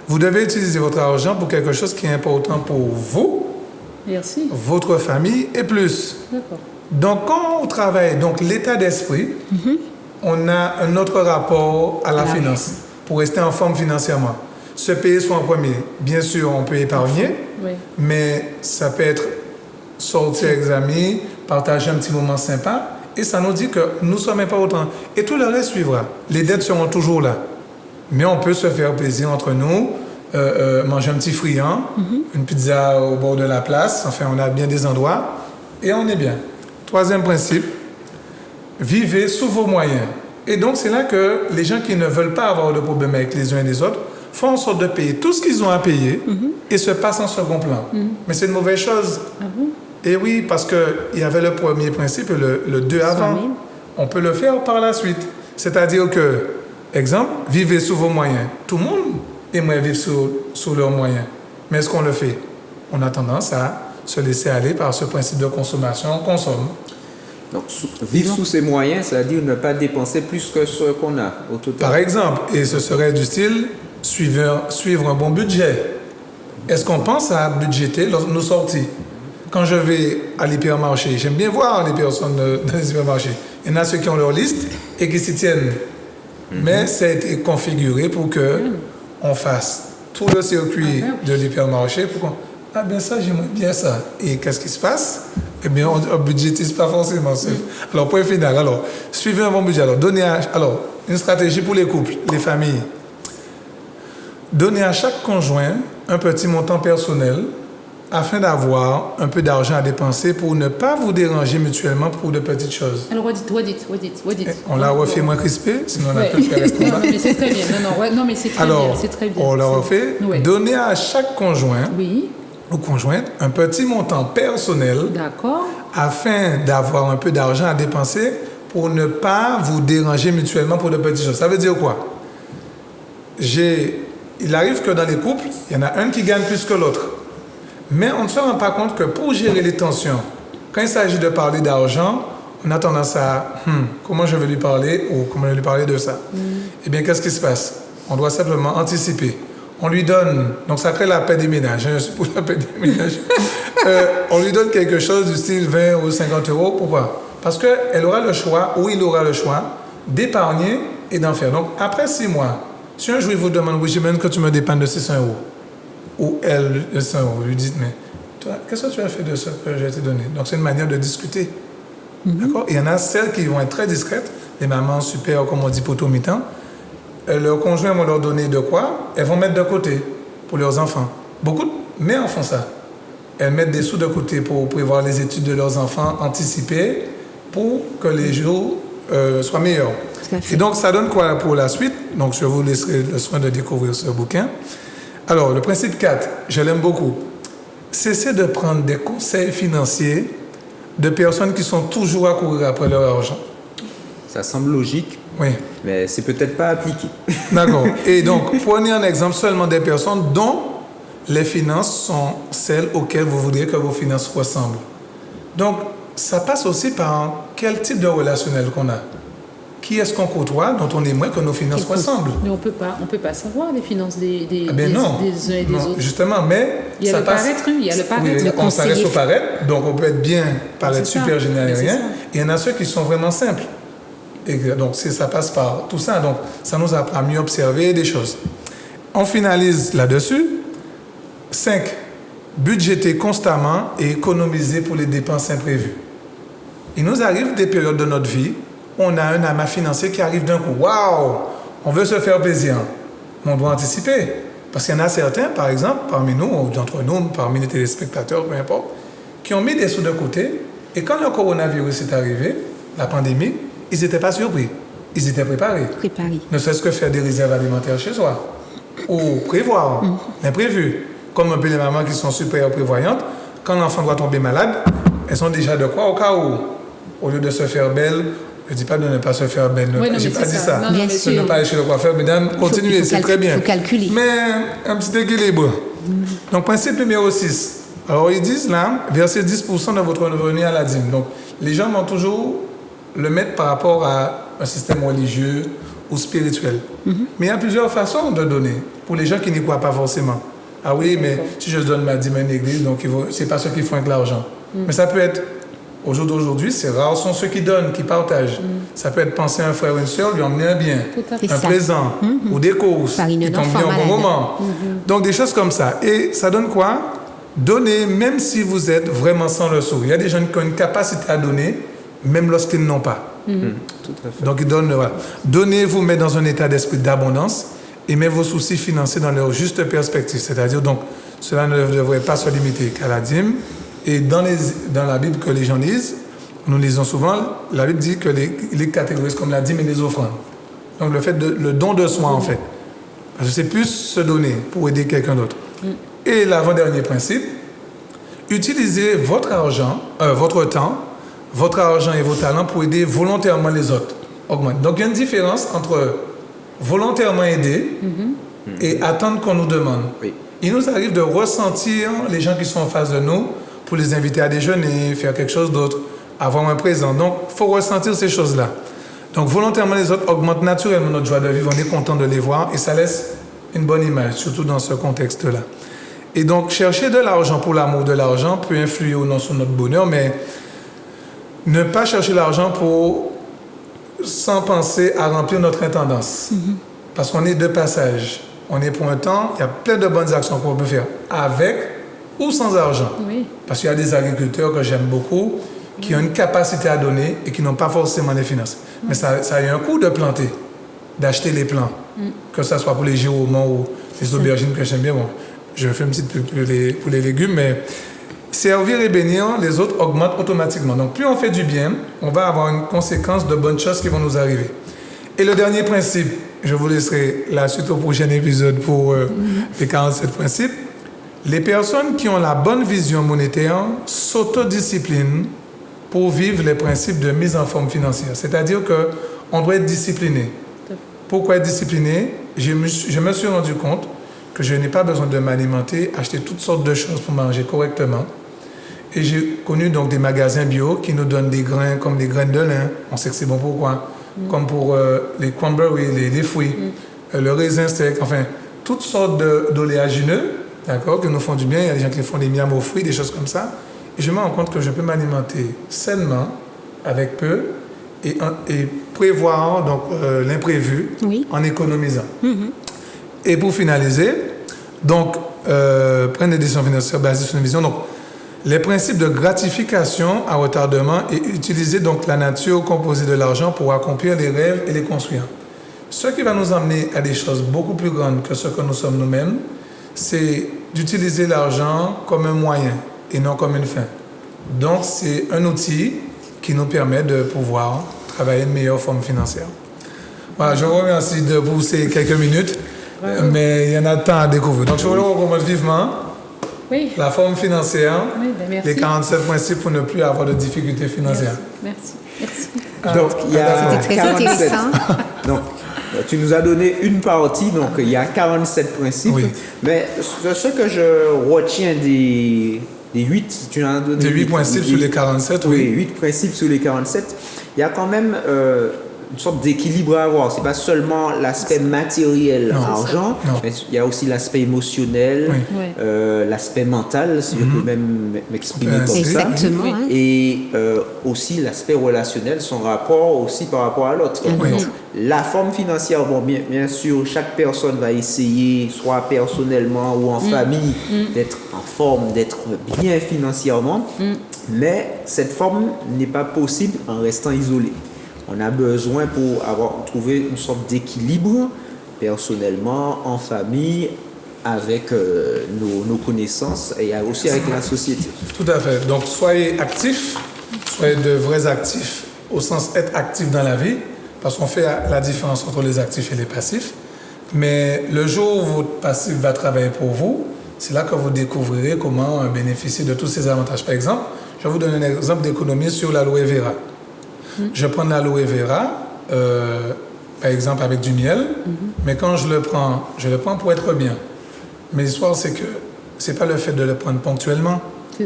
Vous devez utiliser votre argent pour quelque chose qui est important pour vous, Merci. votre famille et plus. D'accord. Donc, quand on travaille, donc l'état d'esprit, on a un autre rapport à la finance pour rester en forme financièrement. Se payer soit en premier. Bien sûr, on peut épargner, Oui. mais ça peut être sortir avec les amis, partager un petit moment sympa, et ça nous dit que nous sommes importants. Et tout le reste suivra. Les dettes seront toujours là. Mais on peut se faire plaisir entre nous, manger un petit friand, une pizza au bord de la place, enfin on a bien des endroits, et on est bien. Troisième principe, vivez sous vos moyens. Et donc c'est là que les gens qui ne veulent pas avoir de problème avec les uns et les autres font en sorte de payer tout ce qu'ils ont à payer et se passent en second plan. Mais c'est une mauvaise chose. Ah bon? Et oui, parce qu'il y avait le premier principe et le deux avant. On peut le faire par la suite. C'est-à-dire que, exemple, vivez sous vos moyens. Tout le monde aimerait vivre sous leurs moyens. Mais est-ce qu'on le fait? On a tendance à se laisser aller par ce principe de consommation. On consomme. Donc, vivre sous ses moyens, c'est-à-dire ne pas dépenser plus que ce qu'on a au total. Par exemple, et ce serait du style suivre un bon budget. Est-ce qu'on pense à budgéter nos sorties? Quand je vais à l'hypermarché, j'aime bien voir les personnes dans les hypermarchés. Il y en a ceux qui ont leur liste et qui s'y tiennent. Mais ça a été configuré pour qu'on fasse tout le circuit de l'hypermarché pour qu'on... Ah bien ça, j'aimerais bien ça. Et qu'est-ce qui se passe? Eh bien, on ne budgétise pas forcément. Alors, point final. Alors, suivez un bon budget. Alors, une stratégie pour les couples, les familles. Donnez à chaque conjoint un petit montant personnel afin d'avoir un peu d'argent à dépenser pour ne pas vous déranger mutuellement pour de petites choses. Alors, dites. On l'a refait moins crispé, sinon on a pu faire rester Non, mais c'est très bien. Non, mais c'est très bien. C'est très bien. On l'a refait. Ouais. Donnez à chaque conjoint Oui. ou conjointe un petit montant personnel D'accord. afin d'avoir un peu d'argent à dépenser pour ne pas vous déranger mutuellement pour de petites choses. Ça veut dire quoi? Il arrive que dans les couples, il y en a un qui gagne plus que l'autre. Mais on ne se rend pas compte que pour gérer les tensions, quand il s'agit de parler d'argent, on a tendance à comment je vais lui parler ou comment je vais lui parler de ça. Eh bien, qu'est-ce qui se passe? On doit simplement anticiper. On lui donne, donc ça crée la paix des ménages, je suis pour la paix des ménages. On lui donne quelque chose du style 20 ou 50 euros. Pourquoi? Parce qu'elle aura le choix, ou il aura le choix, d'épargner et d'en faire. Donc, après 6 mois, si un jour il vous demande, oui, j'aimerais que tu me dépannes de 600 euros, ou elle de 100 euros, vous lui dites, mais toi, qu'est-ce que tu as fait de ce que je t'ai donné? Donc, c'est une manière de discuter. D'accord? Il y en a celles qui vont être très discrètes, les mamans super, comme on dit, potomitan. Leurs conjoints vont leur donner de quoi? Elles vont mettre de côté pour leurs enfants. Beaucoup de mères font ça. Elles mettent des sous de côté pour prévoir les études de leurs enfants, anticiper pour que les jours soient meilleurs. Et donc, ça donne quoi pour la suite? Donc, je vous laisserai le soin de découvrir ce bouquin. Alors, le principe 4, je l'aime beaucoup. Cessez de prendre des conseils financiers de personnes qui sont toujours à courir après leur argent. Ça semble logique, Oui. mais c'est peut-être pas appliqué. D'accord. Et donc, prenez un exemple seulement des personnes dont les finances sont celles auxquelles vous voudriez que vos finances ressemblent. Donc, ça passe aussi par quel type de relationnel qu'on a. Qui est-ce qu'on côtoie dont on aimerait que nos finances ressemblent? Mais on peut pas savoir les finances des uns et Non, des autres. justement, mais Il y a ça le passe. paraître, il y a le paraître. Oui, on s'arrête au paraître, donc on peut être bien, paraître C'est ça. super génial et Mais c'est rien. ça. Et il y en a ceux qui sont vraiment simples. Et donc, ça passe par tout ça. Donc, ça nous apprend à mieux observer des choses. On finalise là-dessus. 5. Budgéter constamment et économiser pour les dépenses imprévues. Il nous arrive des périodes de notre vie où on a un amas financier qui arrive d'un coup. Waouh! On veut se faire plaisir. Mais on doit anticiper. Parce qu'il y en a certains, par exemple, parmi nous, ou d'entre nous, parmi les téléspectateurs, peu importe, qui ont mis des sous de côté. Et quand le coronavirus est arrivé, la pandémie, ils n'étaient pas surpris. Ils étaient préparés. Ne serait-ce que faire des réserves alimentaires chez soi. Ou prévoir l'imprévu. Comme un peu les mamans qui sont super prévoyantes, quand l'enfant doit tomber malade, elles ont déjà de quoi au cas où. au lieu de se faire belle, je ne dis pas de ne pas se faire belle, Oui, non, j'ai mais pas c'est dit ça. ça. Non, non, Bien mais sûr. De ne pas aller chez le coiffeur, mesdames, continuez, c'est très bien. Il faut calculer. Mais un petit équilibre. Donc, principe numéro 6. Alors, ils disent là, versez 10% de votre revenu à la dîme. Donc, les gens vont toujours le mettre par rapport à un système religieux ou spirituel. Mais il y a plusieurs façons de donner pour les gens qui n'y croient pas forcément. Ah oui, mais si je donne ma dîme à une église, donc c'est pas ceux qui font avec l'argent. Mais ça peut être, au jour d'aujourd'hui, c'est rare sont ceux qui donnent, qui partagent. Ça peut être penser à un frère ou une soeur, lui emmener un bien, Tout à fait. un ça. présent ou des courses Farine qui tombent d'enfant bien au bon malade. moment. Donc des choses comme ça. Et ça donne quoi? Donner, même si vous êtes vraiment sans le sou. Il y a des gens qui ont une capacité à donner, même lorsqu'ils n'ont pas. Tout à fait. Donc ils donnent, voilà. Donnez vous met dans un état d'esprit d'abondance et met vos soucis financiers dans leur juste perspective. C'est-à-dire, donc, cela ne devrait pas se limiter qu'à la dîme. Et dans la Bible que les gens lisent, nous lisons souvent, la Bible dit que les catégorise comme la dîme et les offrandes. Donc le don de soi en fait. Parce que c'est plus se donner pour aider quelqu'un d'autre. Et l'avant-dernier principe, utilisez votre argent, votre temps, votre argent et vos talents pour aider volontairement les autres. Augmente. Donc il y a une différence entre volontairement aider et attendre qu'on nous demande. Oui. Il nous arrive de ressentir les gens qui sont en face de nous pour les inviter à déjeuner, faire quelque chose d'autre, avoir un présent. Donc, il faut ressentir ces choses-là. Donc, volontairement, les autres augmentent naturellement notre joie de vivre. On est content de les voir et ça laisse une bonne image, surtout dans ce contexte-là. Et donc, chercher de l'argent pour l'amour de l'argent peut influer ou non sur notre bonheur, mais ne pas chercher l'argent sans penser à remplir notre intendance. Parce qu'on est de passage. On est pour un temps, il y a plein de bonnes actions qu'on peut faire avec ou sans argent. Oui. Parce qu'il y a des agriculteurs que j'aime beaucoup qui ont une capacité à donner et qui n'ont pas forcément les finances. Mais ça a eu un coût de planter, d'acheter les plants. Que ce soit pour les giromans ou les aubergines que j'aime bien. Bon, je fais une petite pub pour les légumes, mais servir et bénir les autres augmente automatiquement. Donc plus on fait du bien, on va avoir une conséquence de bonnes choses qui vont nous arriver. Et le dernier principe, je vous laisserai la suite au prochain épisode pour les 47 principes. Les personnes qui ont la bonne vision monétaire s'autodisciplinent pour vivre les principes de mise en forme financière. C'est-à-dire qu'on doit être discipliné. Pourquoi être discipliné? Je me suis rendu compte que je n'ai pas besoin de m'alimenter, acheter toutes sortes de choses pour manger correctement. Et j'ai connu donc des magasins bio qui nous donnent des grains comme des graines de lin. On sait que c'est bon pour quoi? Comme pour les cranberries, les fruits, le raisin sec, enfin, toutes sortes d'oléagineux, d'accord, qui nous font du bien. Il y a des gens qui font des miams aux fruits, des choses comme ça. Et je me rends compte que je peux m'alimenter sainement, avec peu, et prévoir donc l'imprévu en économisant. Et pour finaliser, donc, prendre des décisions financières basées sur une vision. Donc, les principes de gratification à retardement et utiliser donc la nature composée de l'argent pour accomplir les rêves et les construire. Ce qui va nous amener à des choses beaucoup plus grandes que ce que nous sommes nous-mêmes, c'est d'utiliser l'argent comme un moyen et non comme une fin. Donc, c'est un outil qui nous permet de pouvoir travailler une meilleure forme financière. Voilà, je vous remercie de vous ces quelques minutes, mais il y en a tant à découvrir. Donc, je vous le recommande vivement. Oui. La forme financière, Oui, ben merci. les 47 principes pour ne plus avoir de difficultés financières. Merci. Merci. Donc, il y a C'était très intéressant. Donc, tu nous as donné une partie, donc il y a 47 principes. Oui. Mais ce que je retiens des 8, tu en as donné Des 8 principes sur les 47, oui. oui. 8 principes sur les 47. Il y a quand même une sorte d'équilibre à avoir. Ce n'est pas seulement l'aspect matériel, Non. argent, Non. mais il y a aussi l'aspect émotionnel, Oui. l'aspect mental, si je peux même m'exprimer comme ça. Exactement. hein. Et aussi l'aspect relationnel, son rapport aussi par rapport à l'autre. Oui. Donc, la forme financière, bon, bien sûr, chaque personne va essayer, soit personnellement ou en famille, d'être en forme, d'être bien financièrement, mais cette forme n'est pas possible en restant isolé. On a besoin pour trouver une sorte d'équilibre personnellement, en famille, avec nos connaissances et aussi avec la société. Tout à fait. Donc, soyez actifs, soyez de vrais actifs, au sens être actifs dans la vie, parce qu'on fait la différence entre les actifs et les passifs. Mais le jour où votre passif va travailler pour vous, c'est là que vous découvrirez comment bénéficier de tous ces avantages. Par exemple, je vais vous donner un exemple d'économie sur l'aloe vera. Je prends de l'aloe vera, par exemple avec du miel, mais quand je le prends pour être bien. Mais l'histoire, c'est que c'est pas le fait de le prendre ponctuellement.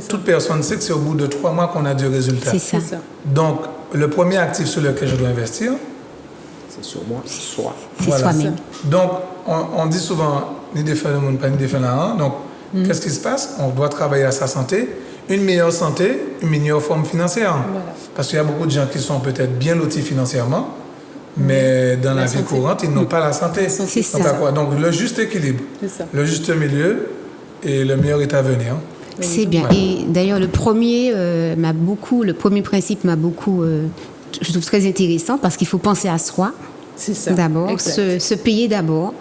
Toute personne sait que c'est au bout de 3 mois qu'on a du résultat. C'est ça. Donc, le premier actif sur lequel je dois investir, C'est sur moi, soi. C'est soi-même. Donc, on dit souvent, ni des fins le monde, pas ni des fins la hein. Donc, qu'est-ce qui se passe? On doit travailler à sa santé. Une meilleure santé, une meilleure forme financière. Voilà. Parce qu'il y a beaucoup de gens qui sont peut-être bien lotis financièrement, mais dans la vie courante, ils n'ont pas la santé. C'est ça. Donc, à quoi? Donc, le juste équilibre, C'est ça. le juste milieu et le meilleur est à venir. C'est bien. Et d'ailleurs, le premier principe m'a beaucoup, je trouve très intéressant parce qu'il faut penser à soi C'est ça. d'abord, Exact. se payer d'abord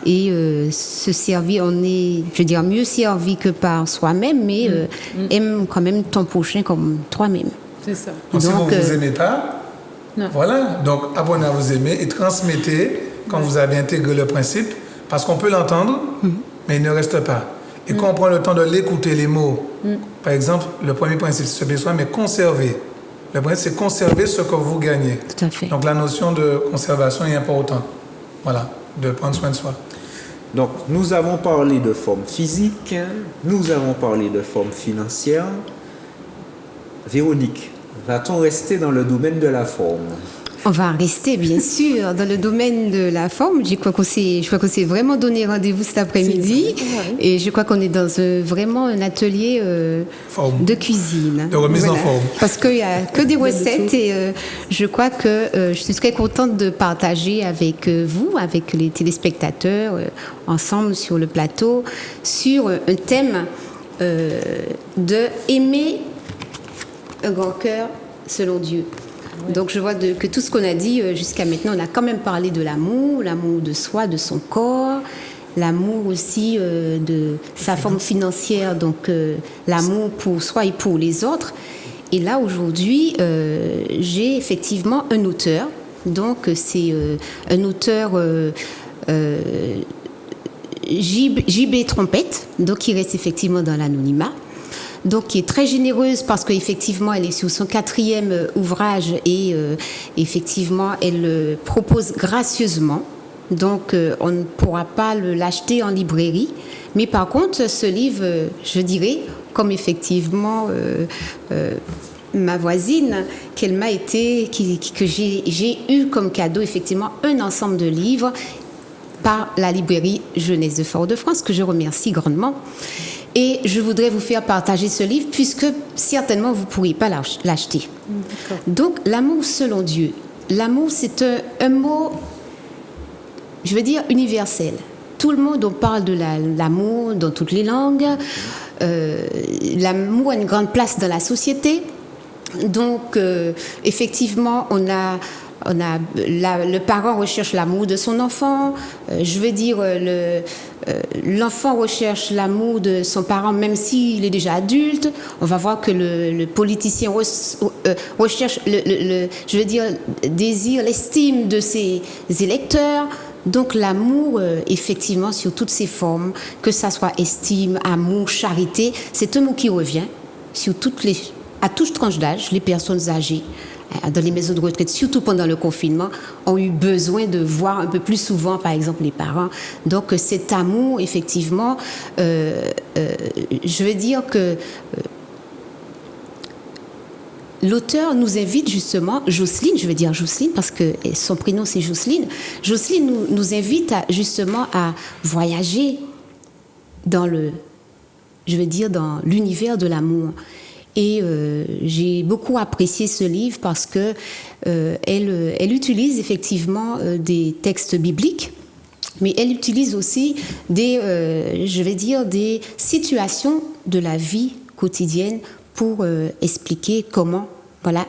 et se servir. On est, je veux dire, mieux servi que par soi-même, mais aime quand même ton prochain comme toi-même. C'est ça. Donc, si vous Donc, ne vous aimez pas, Non. voilà. Donc, apprenez à vous aimer et transmettez quand vous avez intégré le principe, parce qu'on peut l'entendre, mais il ne reste pas. Et quand on prend le temps de l'écouter, les mots, par exemple, le premier principe, c'est se payer soi, mais conserver. Le principe, c'est conserver ce que vous gagnez. Tout à fait. Donc, la notion de conservation est importante. Voilà, de prendre soin de soi. Donc, nous avons parlé de forme physique, nous avons parlé de forme financière. Véronique, va-t-on rester dans le domaine de la forme? On va rester, bien sûr, dans le domaine de la forme. Je crois qu'on s'est vraiment donné rendez-vous cet après-midi. Et je crois qu'on est dans vraiment un atelier Forme. de cuisine. De remise en forme. Parce qu'il n'y a que des recettes et je crois que je suis très contente de partager avec vous, avec les téléspectateurs, ensemble sur le plateau, sur un thème de aimer un grand cœur selon Dieu. Donc je vois que tout ce qu'on a dit jusqu'à maintenant, on a quand même parlé de l'amour de soi, de son corps, l'amour aussi de sa forme financière, donc l'amour pour soi et pour les autres. Et là aujourd'hui, j'ai effectivement un auteur, donc c'est un auteur JB Trompette, donc qui reste effectivement dans l'anonymat. Donc, qui est très généreuse parce qu'effectivement, elle est sur son 4e ouvrage et effectivement, elle le propose gracieusement. Donc, on ne pourra pas l'acheter en librairie. Mais par contre, ce livre, je dirais, comme effectivement ma voisine, que j'ai eu comme cadeau, effectivement, un ensemble de livres par la librairie Jeunesse de Fort-de-France, que je remercie grandement. Et je voudrais vous faire partager ce livre, puisque certainement vous ne pourrez pas l'acheter. Donc, l'amour selon Dieu. L'amour, c'est un mot, je veux dire, universel. Tout le monde, on parle de l'amour dans toutes les langues. L'amour a une grande place dans la société. Donc, effectivement, le parent recherche l'amour de son enfant. Je veux dire, l'enfant recherche l'amour de son parent, même s'il est déjà adulte. On va voir que le politicien recherche, je veux dire, désire l'estime de ses électeurs. Donc l'amour, effectivement, sur toutes ses formes, que ça soit estime, amour, charité, c'est un mot qui revient à toute tranche d'âge, les personnes âgées. Dans les maisons de retraite, surtout pendant le confinement, ont eu besoin de voir un peu plus souvent, par exemple, les parents. Donc, cet amour, effectivement, je veux dire que l'auteur nous invite justement, Jocelyne, je veux dire Jocelyne, parce que son prénom c'est Jocelyne. Jocelyne nous invite justement à voyager dans l'univers de l'amour. Et j'ai beaucoup apprécié ce livre parce que elle utilise effectivement des textes bibliques, mais elle utilise aussi des situations de la vie quotidienne pour expliquer comment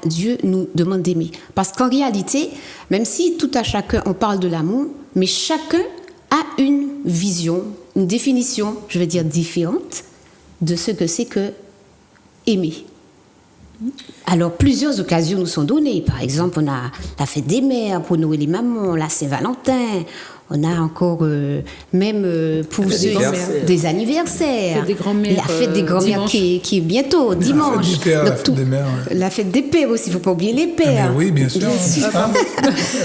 Dieu nous demande d'aimer. Parce qu'en réalité, même si tout à chacun on parle de l'amour, mais chacun a une vision, une définition, je veux dire différente de ce que c'est que aimer. Alors, plusieurs occasions nous sont données. Par exemple, on a la fête des mères pour Noël et Maman, la Saint-Valentin, On a encore, même pour Des ceux, grands-mères. des anniversaires. Fête des grands-mères, La fête des grands-mères dimanche. qui est bientôt, dimanche. fête des pères, la Donc, fête des mères, ouais. La fête des pères aussi, il ne faut pas oublier les pères. Mais oui, bien sûr. sûr. Ah,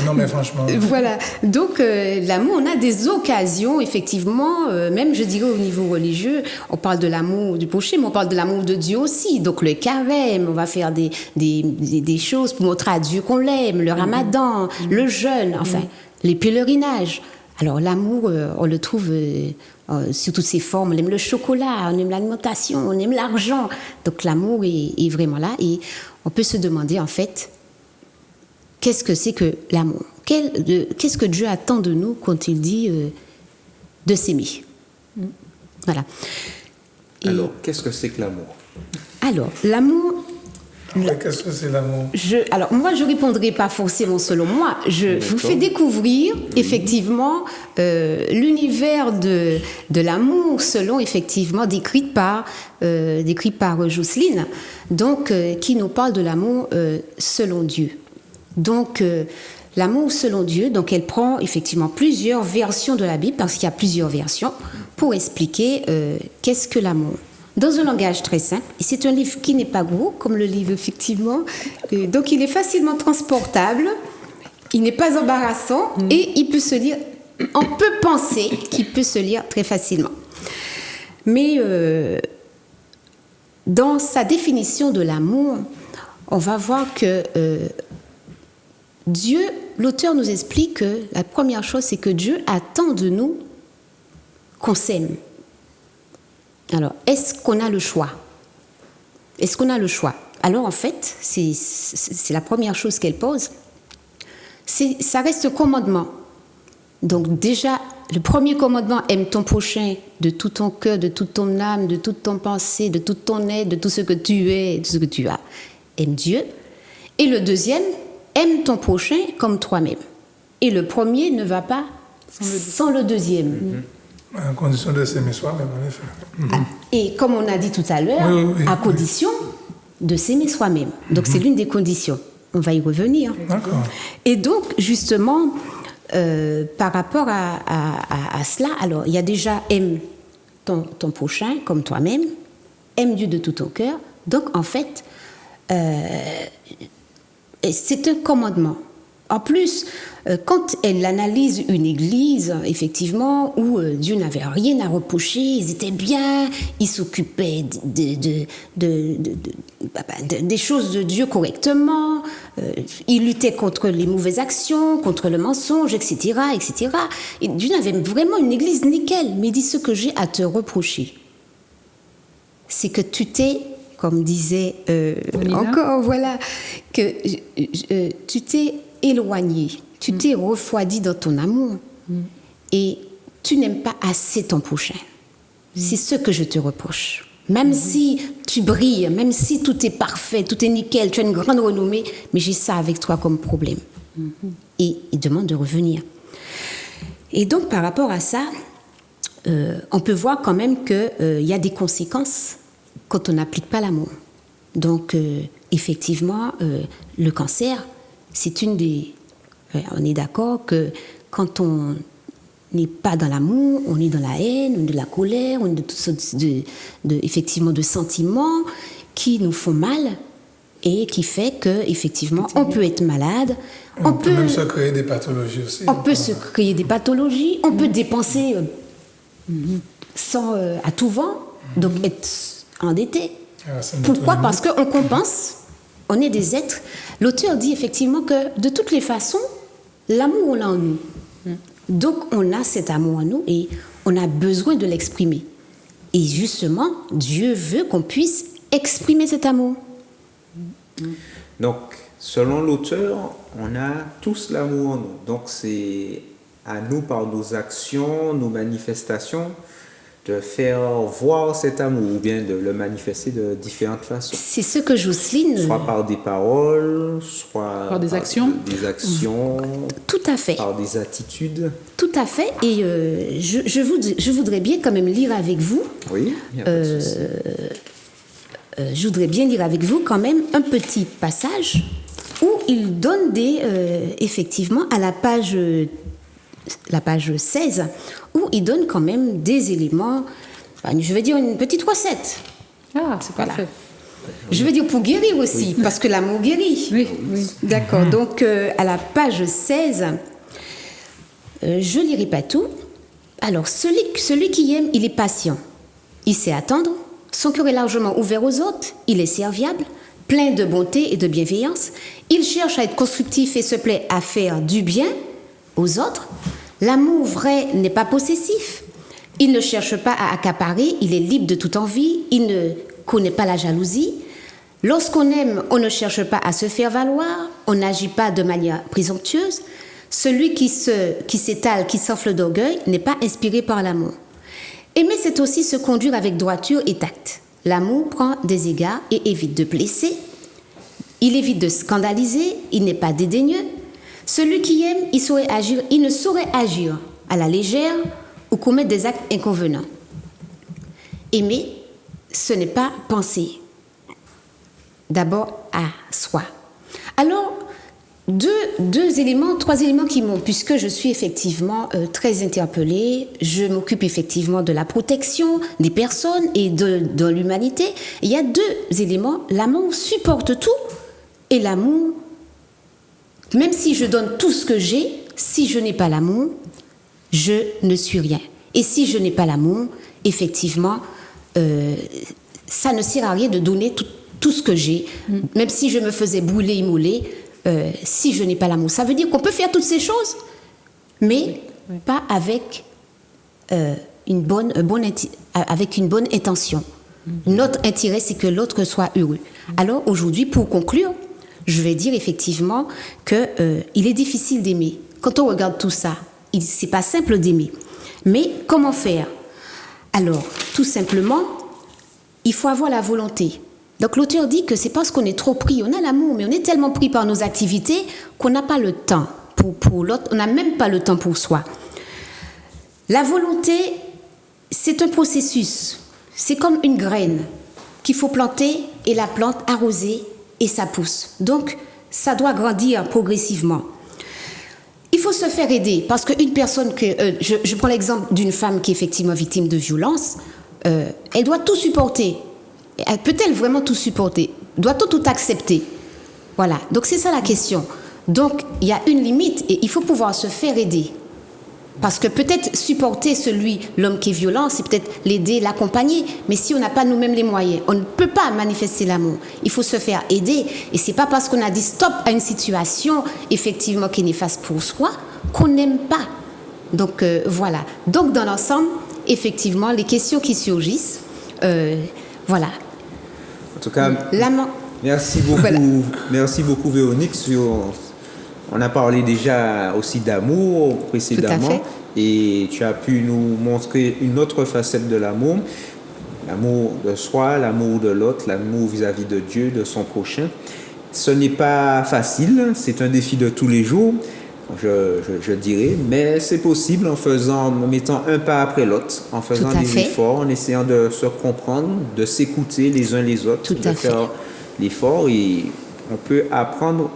non, mais franchement. Voilà. Donc, l'amour, on a des occasions, effectivement, même je dirais au niveau religieux, on parle de l'amour du prochain, mais on parle de l'amour de Dieu aussi. Donc, le carême, on va faire des choses pour montrer à Dieu qu'on l'aime, le ramadan, le jeûne, enfin, les pèlerinages. Alors, l'amour, on le trouve sous toutes ses formes. On aime le chocolat, on aime l'alimentation, on aime l'argent. Donc, l'amour est vraiment là. Et on peut se demander, en fait, qu'est-ce que c'est que l'amour? Qu'est-ce que Dieu attend de nous quand il dit de s'aimer? Voilà. Et Alors, qu'est-ce que c'est que l'amour? alors, l'amour, Après, qu'est-ce que c'est l'amour? alors moi, je répondrai pas forcément selon moi. Je vous fais découvrir effectivement l'univers de l'amour selon effectivement décrit par Jocelyne, donc qui nous parle de l'amour selon Dieu. Donc l'amour selon Dieu, donc elle prend effectivement plusieurs versions de la Bible parce qu'il y a plusieurs versions pour expliquer qu'est-ce que l'amour. Dans un langage très simple, et c'est un livre qui n'est pas gros, comme le livre effectivement, donc il est facilement transportable, il n'est pas embarrassant et il peut se lire, on peut penser qu'il peut se lire très facilement. Mais dans sa définition de l'amour, on va voir que Dieu, l'auteur nous explique que la première chose, c'est que Dieu attend de nous qu'on s'aime. Alors, est-ce qu'on a le choix? Est-ce qu'on a le choix? Alors, en fait, c'est la première chose qu'elle pose. Ça reste un commandement. Donc, déjà, le premier commandement, aime ton prochain de tout ton cœur, de toute ton âme, de toute ton pensée, de toute ton être, de tout ce que tu es, de tout ce que tu as. Aime Dieu. Et le deuxième, aime ton prochain comme toi-même. Et le premier ne va pas sans le deuxième. À condition de s'aimer soi-même, en effet. Et comme on a dit tout à l'heure, Oui. à condition de s'aimer soi-même. Donc c'est l'une des conditions. On va y revenir. D'accord. Et donc justement, par rapport à cela, alors il y a déjà aime ton prochain comme toi-même, aime Dieu de tout ton cœur. Donc en fait, c'est un commandement. En plus, quand elle analyse une église, effectivement, où Dieu n'avait rien à reprocher, ils étaient bien, ils s'occupaient des choses de Dieu correctement, ils luttaient contre les mauvaises actions, contre le mensonge, etc., etc. Et Dieu avait vraiment une église nickel, mais il dit ce que j'ai à te reprocher, c'est que tu t'es, comme disait encore, voilà, que tu t'es éloigné, tu t'es refroidi dans ton amour et tu n'aimes pas assez ton prochain. C'est ce que je te reproche. Même si tu brilles, même si tout est parfait, tout est nickel, tu as une grande renommée, mais j'ai ça avec toi comme problème. Et il demande de revenir. Et donc par rapport à ça, on peut voir quand même qu'il y a des conséquences quand on n'applique pas l'amour. Donc effectivement, le cancer, c'est une des... On est d'accord que quand on n'est pas dans l'amour, on est dans la haine, on est de la colère, on est de toutes sortes effectivement, de sentiments qui nous font mal et qui fait qu'effectivement, on peut être malade. On peut même se créer des pathologies aussi. On peut se créer des pathologies, on peut dépenser à tout vent, donc être endetté. Pourquoi? Parce qu'on compense. On est des êtres. L'auteur dit effectivement que de toutes les façons, l'amour, on l'a en nous. Donc, on a cet amour en nous et on a besoin de l'exprimer. Et justement, Dieu veut qu'on puisse exprimer cet amour. Donc, selon l'auteur, on a tous l'amour en nous. Donc, c'est à nous, par nos actions, nos manifestations, de faire voir cet amour ou bien de le manifester de différentes façons. C'est ce que Jocelyne... Soit par des paroles, soit par des actions. Des actions. Tout à fait. Par des attitudes. Tout à fait. Et je voudrais bien quand même lire avec vous. Oui, il n'y a pas de souci. Je voudrais bien lire avec vous quand même un petit passage où il donne effectivement, à la page la page 16, où il donne quand même des éléments, je vais dire une petite recette. Ah, c'est Voilà. parfait. Je veux dire pour guérir aussi, parce que l'amour guérit. Oui, oui. D'accord, donc à la page 16, je ne lirai pas tout. Alors, celui qui aime, il est patient. Il sait attendre. Son cœur est largement ouvert aux autres. Il est serviable, plein de bonté et de bienveillance. Il cherche à être constructif et se plaît à faire du bien aux autres. L'amour vrai n'est pas possessif. Il ne cherche pas à accaparer. Il est libre de toute envie. Il ne connaît pas la jalousie. Lorsqu'on aime, on ne cherche pas à se faire valoir. On n'agit pas de manière présomptueuse. Celui qui s'étale, qui s'enfle d'orgueil, n'est pas inspiré par l'amour. Aimer, c'est aussi se conduire avec droiture et tact. L'amour prend des égards et évite de blesser. Il évite de scandaliser, il n'est pas dédaigneux. Celui qui aime, il ne saurait agir à la légère ou commettre des actes inconvenants. Aimer, ce n'est pas penser. D'abord à soi. Alors, trois éléments qui m'ont, puisque je suis effectivement très interpellée, je m'occupe effectivement de la protection des personnes et de l'humanité. Il y a 2 éléments. L'amour supporte tout et l'amour, même si je donne tout ce que j'ai, si je n'ai pas l'amour, je ne suis rien. Et si je n'ai pas l'amour, effectivement, ça ne sert à rien de donner tout ce que j'ai, même si je me faisais brûler, immoler. Si je n'ai pas l'amour, ça veut dire qu'on peut faire toutes ces choses, mais pas avec une bonne intention. Notre intérêt, c'est que l'autre soit heureux. Alors aujourd'hui, pour conclure, je vais dire effectivement qu'il est difficile d'aimer. Quand on regarde tout ça, c'est pas simple d'aimer. Mais comment faire? Alors, tout simplement, il faut avoir la volonté. Donc l'auteur dit que c'est parce qu'on est trop pris, on a l'amour, mais on est tellement pris par nos activités qu'on n'a pas le temps pour l'autre, on n'a même pas le temps pour soi. La volonté, c'est un processus, c'est comme une graine qu'il faut planter et la plante arroser et ça pousse. Donc ça doit grandir progressivement. Il faut se faire aider parce qu'une personne je prends l'exemple d'une femme qui est effectivement victime de violence, elle doit tout supporter. Peut-elle vraiment tout supporter? Doit-on tout accepter? Voilà, donc c'est ça la question. Donc il y a une limite et il faut pouvoir se faire aider. Parce que peut-être supporter l'homme qui est violent, c'est peut-être l'aider, l'accompagner. Mais si on n'a pas nous-mêmes les moyens, on ne peut pas manifester l'amour. Il faut se faire aider. Et c'est pas parce qu'on a dit stop à une situation, effectivement, qui est néfaste pour soi, qu'on n'aime pas. Donc voilà. Donc dans l'ensemble, effectivement, les questions qui surgissent, voilà. En tout cas, merci beaucoup, voilà. Merci beaucoup Véronique. On a parlé déjà aussi d'amour précédemment et tu as pu nous montrer une autre facette de l'amour. L'amour de soi, l'amour de l'autre, l'amour vis-à-vis de Dieu, de son prochain. Ce n'est pas facile, c'est un défi de tous les jours, je dirais, mais c'est possible en mettant un pas après l'autre, en faisant des efforts, en essayant de se comprendre, de s'écouter les uns les autres, de faire l'effort et on peut apprendre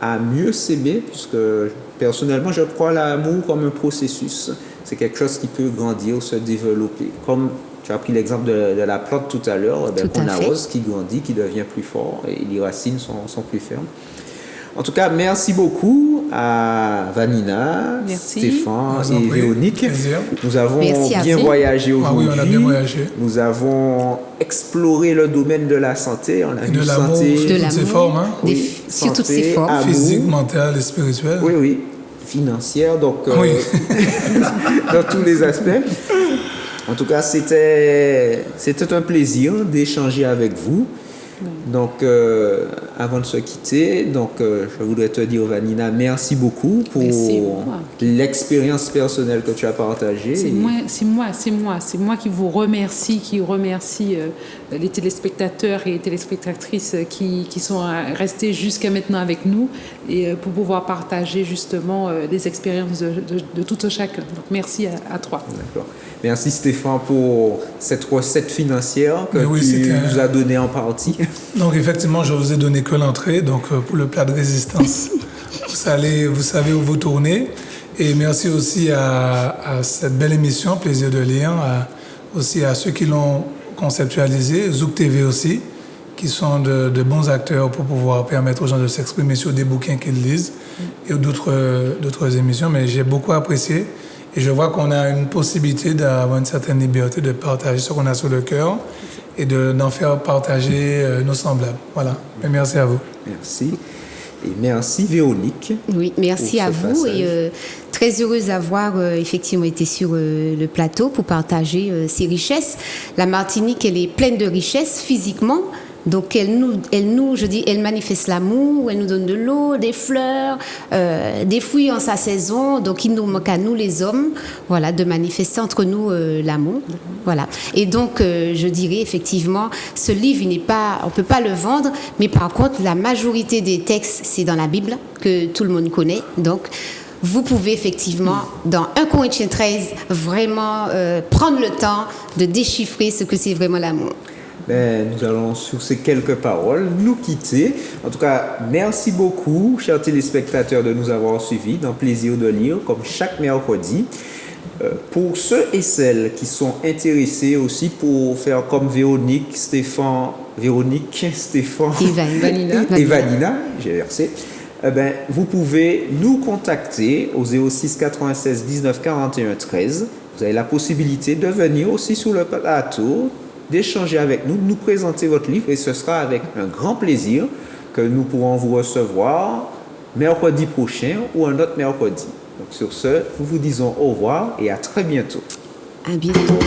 à mieux s'aimer, puisque personnellement je crois à l'amour comme un processus. C'est quelque chose qui peut grandir, se développer. Comme tu as pris l'exemple de la plante tout à l'heure, qu'on arrose, qui grandit, qui devient plus fort et les racines sont plus fermes. En tout cas, merci beaucoup à Vanina, Stéphane et Véronique. Nous avons bien voyagé aujourd'hui. Ah oui, on a bien voyagé. Nous avons exploré le domaine de la santé. On a vu santé sous toutes ses formes. Hein? Sur toutes ses formes. Amour, physique, mentale et spirituelle. Oui, oui. Financière, donc dans tous les aspects. En tout cas, c'était un plaisir d'échanger avec vous. Donc, avant de se quitter, je voudrais te dire, Vanina, merci beaucoup pour l'expérience personnelle que tu as partagée. C'est moi qui vous remercie, les téléspectateurs et les téléspectatrices qui sont restés jusqu'à maintenant avec nous et pour pouvoir partager justement les expériences de tout un chacun. Donc, merci à toi. D'accord. Merci Stéphane pour cette recette financière que tu nous as donnée en partie. Donc effectivement, je vous ai donné que l'entrée, donc pour le plat de résistance, vous savez où vous tournez. Et merci aussi à cette belle émission, Plaisir de lire, aussi à ceux qui l'ont conceptualisé, Zouk TV aussi, qui sont de bons acteurs pour pouvoir permettre aux gens de s'exprimer sur des bouquins qu'ils lisent et d'autres émissions. Mais j'ai beaucoup apprécié et je vois qu'on a une possibilité d'avoir une certaine liberté de partager ce qu'on a sur le cœur et d'en faire partager nos semblables. Voilà. Et merci à vous. Merci. Et merci Véronique. Oui, merci à vous et très heureuse d'avoir effectivement été sur le plateau pour partager ces richesses. La Martinique, elle est pleine de richesses physiquement. Donc elle manifeste l'amour, elle nous donne de l'eau, des fleurs, des fruits en sa saison. Donc il nous manque à nous les hommes, voilà, de manifester entre nous l'amour, voilà. Et donc je dirais effectivement, ce livre on peut pas le vendre, mais par contre la majorité des textes c'est dans la Bible que tout le monde connaît. Donc vous pouvez effectivement, dans 1 Corinthiens 13, vraiment prendre le temps de déchiffrer ce que c'est vraiment l'amour. Nous allons, sur ces quelques paroles, nous quitter. En tout cas, merci beaucoup, chers téléspectateurs, de nous avoir suivis dans Plaisir de lire, comme chaque mercredi. Pour ceux et celles qui sont intéressés aussi pour faire comme Véronique, Stéphane et Vanina, j'ai versé, vous pouvez nous contacter au 06 96 19 41 13. Vous avez la possibilité de venir aussi sur le plateau, d'échanger avec nous, de nous présenter votre livre et ce sera avec un grand plaisir que nous pourrons vous recevoir mercredi prochain ou un autre mercredi. Donc sur ce, nous vous disons au revoir et à très bientôt. À bientôt.